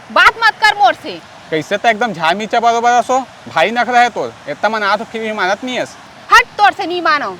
बात मत कर मोर से। कैसे तो एकदम झामीच्या बरोबर असो, भाई नखरा है तोर, इतना मना तो फिर भी मानत नहीं है। हट, तोर से नहीं मानो।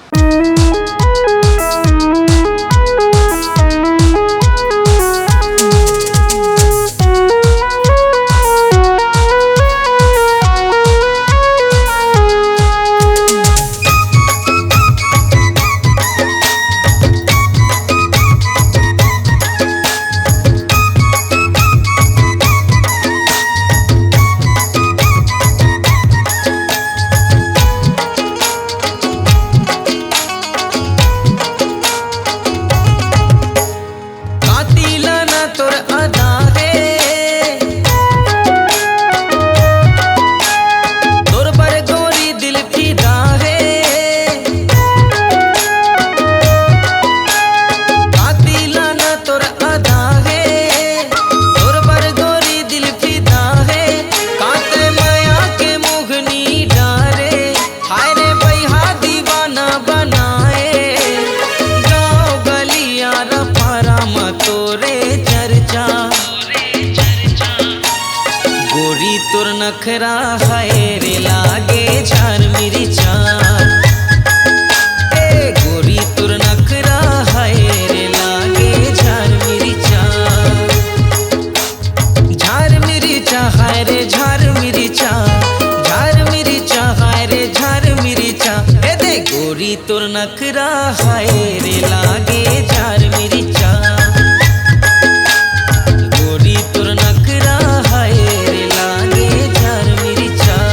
नखरा है रे लागे झार मेरी चार, ए गोरी तुर नखरा है रे लागे झार मेरी चार। झार मेरी चाह है रे झार मेरी चाह, झार मेरी चाह है रे झार मेरी चाह। ए दे गोरी तुर नखरा है रे लागे झार मेरी चाह, गोरी तुर नखरा है रे लागे झार मेरी चाह।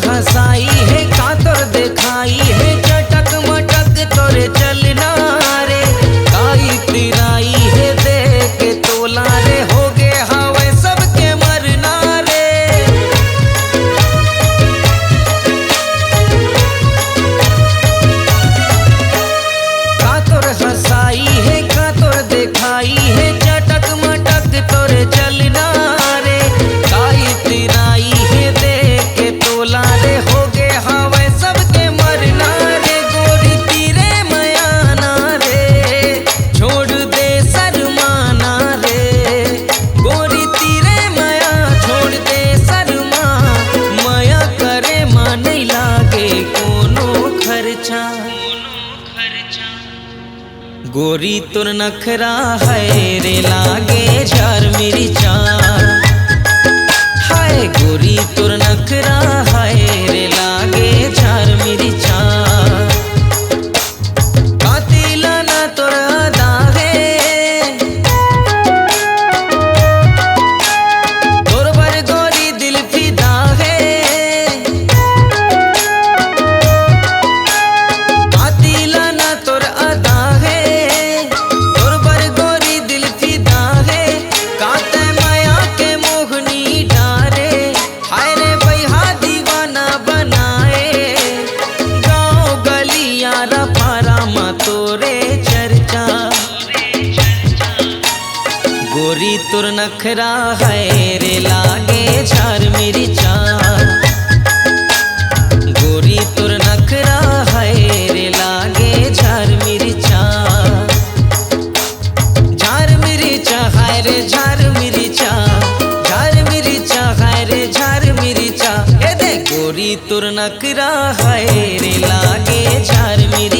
हंसाई है कातर दिखाई है, चटक मटक तोरे चलना रे, काई तिराई है देख तोला रे, हो गे हवे सबके मरना रे। कातर हंसाई है कातर दिखाई है, चटक मटक तोरे चलना रे, काई तिराई है देख तोला रे, हो गे हवे सबके मरना रे। गोरी तीरे मयाना रे, छोड़ दे शर्माना रे, गोरी तीरे मया छोड़ दे शर्मा, मया करे मां नहीं लागे कोनो खर्चा। गोरी तुर नखरा है रे लागे झार मेरी चार, हाय गोरी तुर नखरा है रे लागे झार मेरी चार। कातिला ना तोर अदा है, तोर पर गोरी दिल फिदा है, कातिला ना तोर अदा है, तोर पर गोरी दिल फिदा है, काते माया के मोहनी डारे, हाय रे भैया दीवाना बनाए, गाँव गलियां रफारा मा तोरे चर्चा। गोरी तुर नखरा है रे लागे झार मेरी चार, गोरी तुर नखरा है रे लागे झार मेरी चार। झार मेरी चाह है रे झार मेरी चाह, झार मेरी चाह है रे झार मेरी चाह। ए दे गोरी तुर नखरा है रे लागे झार मेरी